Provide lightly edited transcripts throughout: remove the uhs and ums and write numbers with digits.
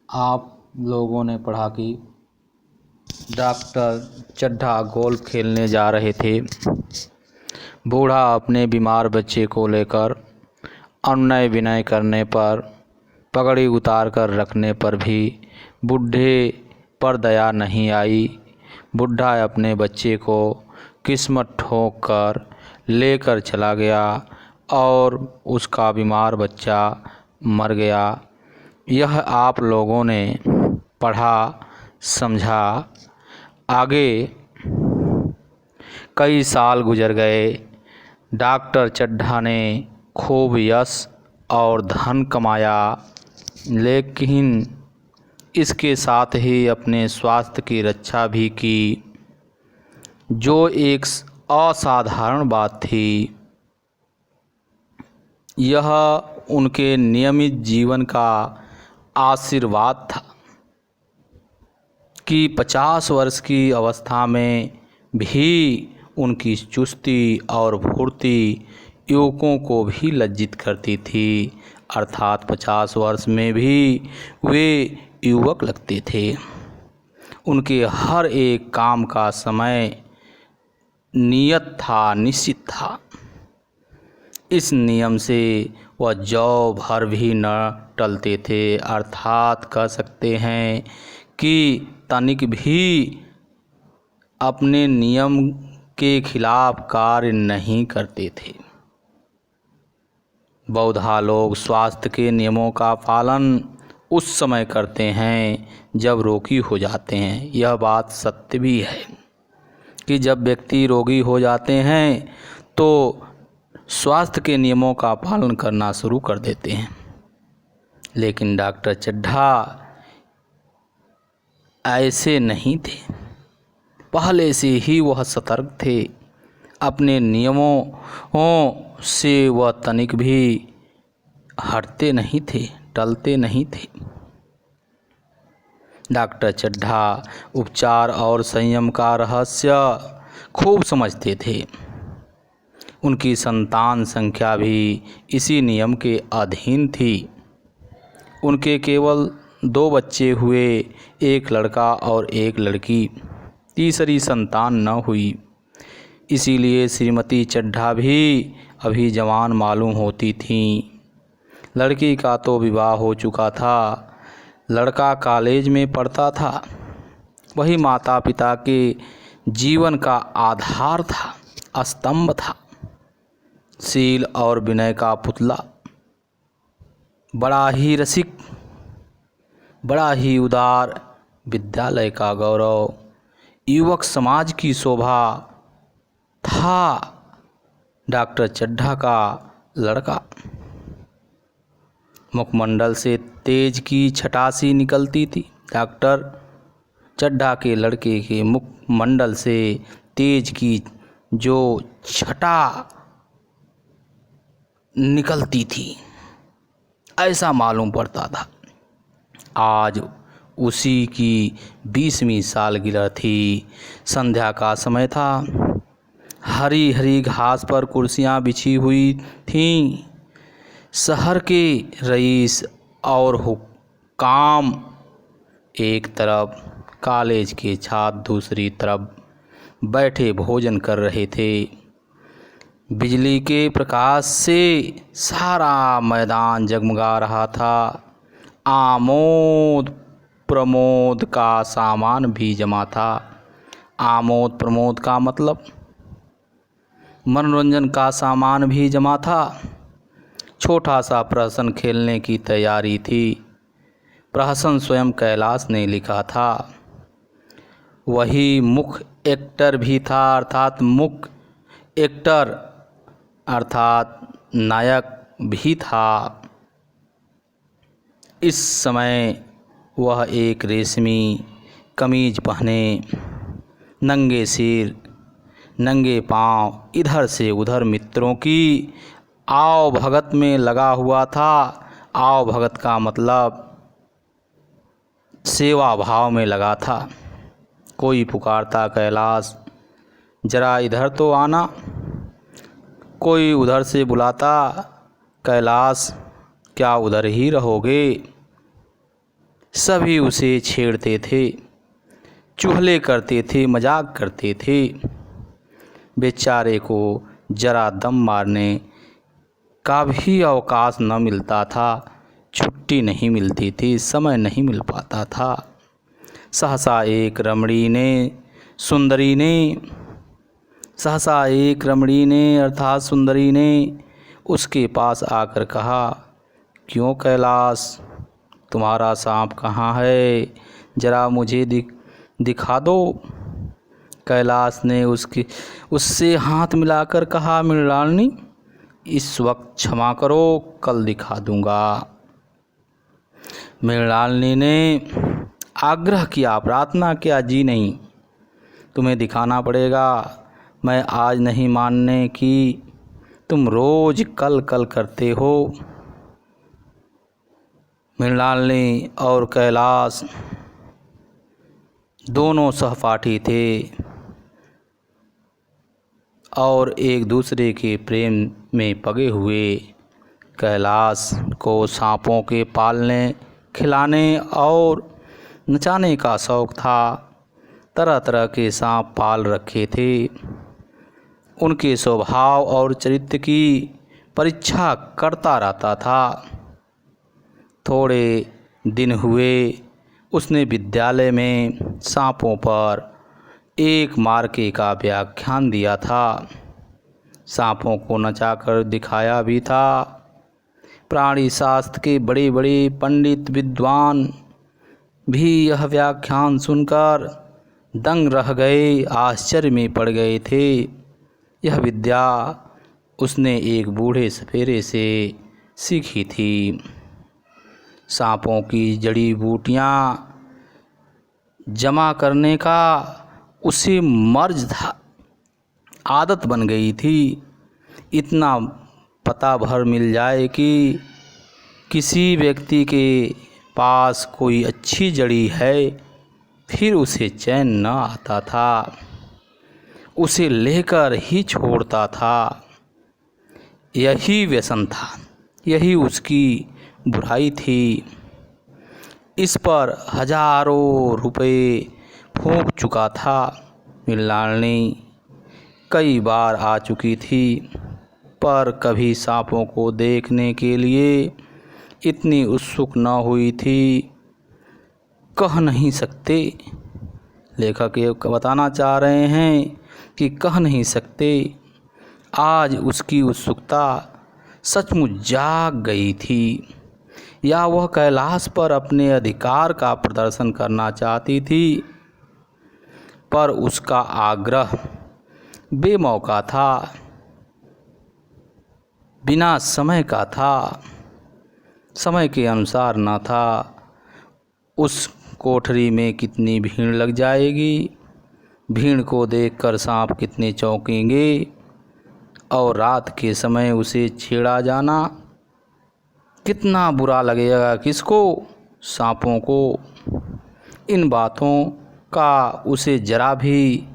आप लोगों ने पढ़ा कि डॉक्टर चड्ढा गोल्फ खेलने जा रहे थे। बूढ़ा अपने बीमार बच्चे को लेकर अनुनय विनय करने पर, पगड़ी उतार कर रखने पर भी बूढ़े पर दया नहीं आई। बूढ़ा अपने बच्चे को किस्मत ठोक कर लेकर चला गया और उसका बीमार बच्चा मर गया। यह आप लोगों ने पढ़ा समझा। आगे कई साल गुजर गए। डॉक्टर चड्ढा ने खूब यश और धन कमाया, लेकिन इसके साथ ही अपने स्वास्थ्य की रक्षा भी की, जो एक असाधारण बात थी। यह उनके नियमित जीवन का आशीर्वाद था कि 50 वर्ष की अवस्था में भी उनकी चुस्ती और फुर्ती युवकों को भी लज्जित करती थी। अर्थात 50 वर्ष में भी वे युवक लगते थे। उनके हर एक काम का समय नियत था, निश्चित था। इस नियम से वह जौ भर भी न टलते थे। अर्थात कह सकते हैं कि तनिक भी अपने नियम के खिलाफ कार्य नहीं करते थे। बौद्धा लोग स्वास्थ्य के नियमों का पालन उस समय करते हैं जब रोगी हो जाते हैं। यह बात सत्य भी है कि जब व्यक्ति रोगी हो जाते हैं तो स्वास्थ्य के नियमों का पालन करना शुरू कर देते हैं। लेकिन डॉक्टर चड्ढा ऐसे नहीं थे। पहले से ही वह सतर्क थे। अपने नियमों से वह तनिक भी हटते नहीं थे, टलते नहीं थे। डॉक्टर चड्ढा उपचार और संयम का रहस्य खूब समझते थे। उनकी संतान संख्या भी इसी नियम के अधीन थी। उनके केवल 2 बच्चे हुए, एक लड़का और एक लड़की। तीसरी संतान न हुई। इसीलिए श्रीमती चड्ढा भी अभी जवान मालूम होती थीं। लड़की का तो विवाह हो चुका था, लड़का कॉलेज में पढ़ता था। वही माता पिता के जीवन का आधार था, स्तंभ था, शील और विनय का पुतला। बड़ा ही रसिक, बड़ा ही उदार, विद्यालय का गौरव, युवक समाज की शोभा था डॉक्टर चड्ढा का लड़का। मुखमंडल से तेज की छटासी निकलती थी। डॉक्टर चड्ढा के लड़के के मुखमंडल से तेज की जो छटा निकलती थी, ऐसा मालूम पड़ता था। आज उसी की 20वीं सालगिरह थी। संध्या का समय था। हरी हरी घास पर कुर्सियां बिछी हुई थीं। शहर के रईस और हुक्काम एक तरफ, कॉलेज के छात्र दूसरी तरफ बैठे भोजन कर रहे थे। बिजली के प्रकाश से सारा मैदान जगमगा रहा था। आमोद प्रमोद का सामान भी जमा था। आमोद प्रमोद का मतलब मनोरंजन का सामान भी जमा था। छोटा सा प्रहसन खेलने की तैयारी थी। प्रहसन स्वयं कैलाश ने लिखा था। वही मुख्य एक्टर भी था, अर्थात मुख्य एक्टर अर्थात नायक भी था। इस समय वह एक रेशमी कमीज पहने, नंगे सिर नंगे पांव इधर से उधर मित्रों की आओ भगत में लगा हुआ था। आओ भगत का मतलब सेवा भाव में लगा था। कोई पुकारता, कैलाश जरा इधर तो आना। कोई उधर से बुलाता, कैलाश क्या उधर ही रहोगे। सभी उसे छेड़ते थे, चुगली करते थे, मजाक करते थे। बेचारे को जरा दम मारने का भी अवकाश न मिलता था, छुट्टी नहीं मिलती थी, समय नहीं मिल पाता था। सहसा एक रमणी ने अर्थात सुंदरी ने उसके पास आकर कहा, क्यों कैलाश, तुम्हारा सांप कहाँ है, जरा मुझे दिखा दो। कैलाश ने उससे हाथ मिलाकर कहा, मृणालिनी, इस वक्त क्षमा करो, कल दिखा दूंगा। मृणालिनी ने आग्रह किया, प्रार्थना किया, जी नहीं, तुम्हें दिखाना पड़ेगा। मैं आज नहीं मानने की, तुम रोज कल कल करते हो। मृणालिनी और कैलाश दोनों सहपाठी थे और एक दूसरे के प्रेम में पगे हुए। कैलाश को सांपों के पालने, खिलाने और नचाने का शौक था। तरह तरह के सांप पाल रखे थे। उनके स्वभाव और चरित्र की परीक्षा करता रहता था। थोड़े दिन हुए, उसने विद्यालय में सांपों पर एक मार्के का व्याख्यान दिया था। सांपों को नचाकर दिखाया भी था। प्राणी शास्त्र के बड़े बड़े पंडित विद्वान भी यह व्याख्यान सुनकर दंग रह गए, आश्चर्य में पड़ गए थे। यह विद्या उसने एक बूढ़े सपेरे से सीखी थी। सांपों की जड़ी बूटियाँ जमा करने का उसे मर्ज था, आदत बन गई थी। इतना पता भर मिल जाए कि किसी व्यक्ति के पास कोई अच्छी जड़ी है, फिर उसे चैन न आता था, उसे लेकर ही छोड़ता था। यही व्यसन था, यही उसकी बुराई थी। इस पर हजारों रुपए फूंक चुका था। मृणालिनी कई बार आ चुकी थी, पर कभी सांपों को देखने के लिए इतनी उत्सुक न हुई थी। कह नहीं सकते, लेखक ये बताना चाह रहे हैं कि कह नहीं सकते, आज उसकी उत्सुकता सचमुच जाग गई थी, या वह कैलाश पर अपने अधिकार का प्रदर्शन करना चाहती थी। पर उसका आग्रह बेमौका था, बिना समय का था, समय के अनुसार न था। उस कोठरी में कितनी भीड़ लग जाएगी, भीड़ को देखकर सांप कितने चौंकेंगे, और रात के समय उसे छेड़ा जाना कितना बुरा लगेगा किसको, सांपों को। इन बातों का उसे जरा भी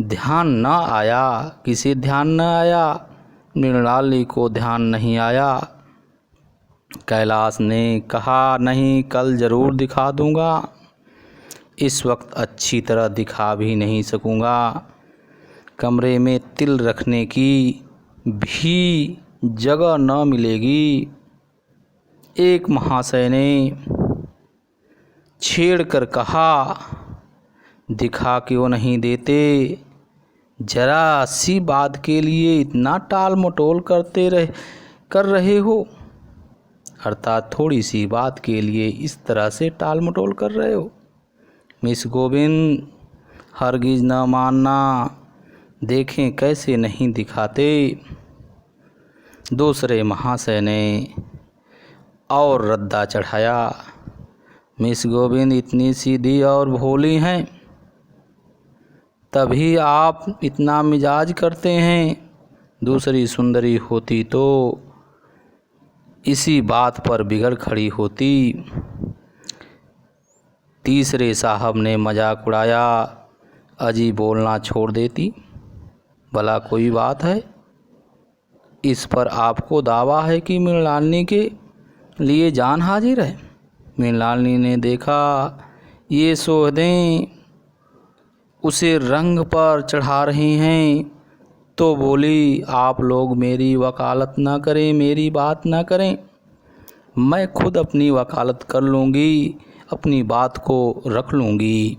ध्यान न आया। किसे ध्यान न आया? मृणालिनी को ध्यान नहीं आया। कैलाश ने कहा, नहीं, कल ज़रूर दिखा दूंगा, इस वक्त अच्छी तरह दिखा भी नहीं सकूंगा। कमरे में तिल रखने की भी जगह न मिलेगी। एक महाशय ने छेड़ कर कहा, दिखा क्यों नहीं देते, जरा सी बात के लिए इतना टाल मटोल कर रहे हो, अर्थात थोड़ी सी बात के लिए इस तरह से टाल मटोल कर रहे हो। मिस गोविंद, हरगिज न मानना, देखें कैसे नहीं दिखाते। दूसरे महाशय ने और रद्दा चढ़ाया, मिस गोविंद इतनी सीधी और भोली हैं, तभी आप इतना मिजाज करते हैं। दूसरी सुंदरी होती तो इसी बात पर बिगड़ खड़ी होती। तीसरे साहब ने मजाक उड़ाया, अजी बोलना छोड़ देती, भला कोई बात है। इस पर आपको दावा है कि मृणालिनी के लिए जान हाजिर है। मृणालिनी ने देखा ये सोहदें उसे रंग पर चढ़ा रही हैं, तो बोली, आप लोग मेरी वकालत ना करें, मेरी बात ना करें, मैं खुद अपनी वकालत कर लूँगी, अपनी बात को रख लूँगी।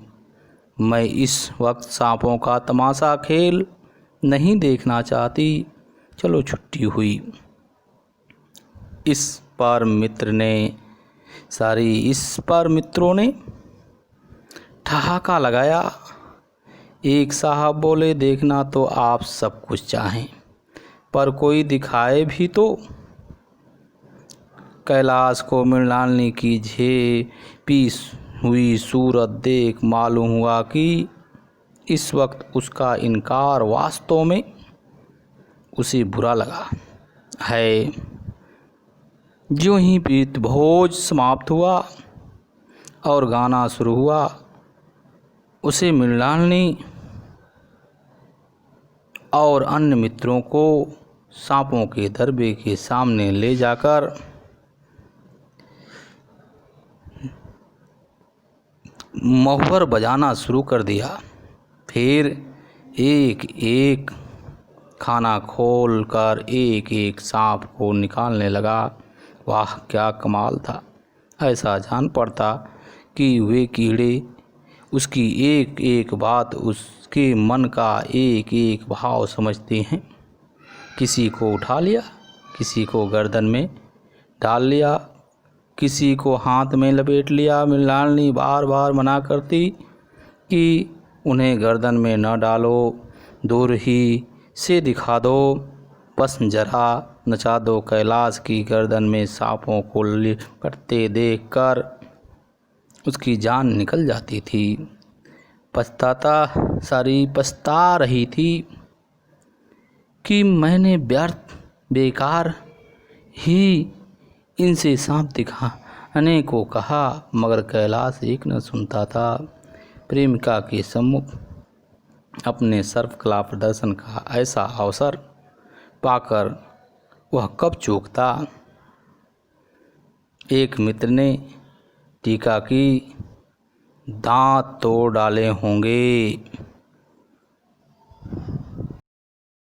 मैं इस वक्त सांपों का तमाशा खेल नहीं देखना चाहती, चलो छुट्टी हुई। इस पर मित्रों ने ठहाका लगाया। एक साहब बोले, देखना तो आप सब कुछ चाहें, पर कोई दिखाए भी तो। कैलाश को मृणालिनी की झेपी हुई सूरत देख मालूम हुआ कि इस वक्त उसका इनकार वास्तव में उसे बुरा लगा है। ज्यों ही प्रीत भोज समाप्त हुआ और गाना शुरू हुआ, उसे मृणालिनी और अन्य मित्रों को सांपों के दरबे के सामने ले जाकर मोहर बजाना शुरू कर दिया। फिर एक एक खाना खोल कर एक एक सांप को निकालने लगा। वाह, क्या कमाल था! ऐसा जान पड़ता कि वे कीड़े उसकी एक एक बात, उसके मन का एक एक भाव समझते हैं। किसी को उठा लिया, किसी को गर्दन में डाल लिया, किसी को हाथ में लपेट लिया। मृणालिनी बार बार मना करती कि उन्हें गर्दन में न डालो, दूर ही से दिखा दो, बस जरा नचा दो। कैलाश की गर्दन में सांपों को लिपटते देखकर उसकी जान निकल जाती थी। पछता रही थी कि मैंने व्यर्थ बेकार ही इनसे सांप दिखाने को कहा, मगर कैलाश एक न सुनता था। प्रेमिका के सम्मुख अपने सर्वकला प्रदर्शन का ऐसा अवसर पाकर वह कब चूकता। एक मित्र ने टीका की, दांत तोड़ डाले होंगे।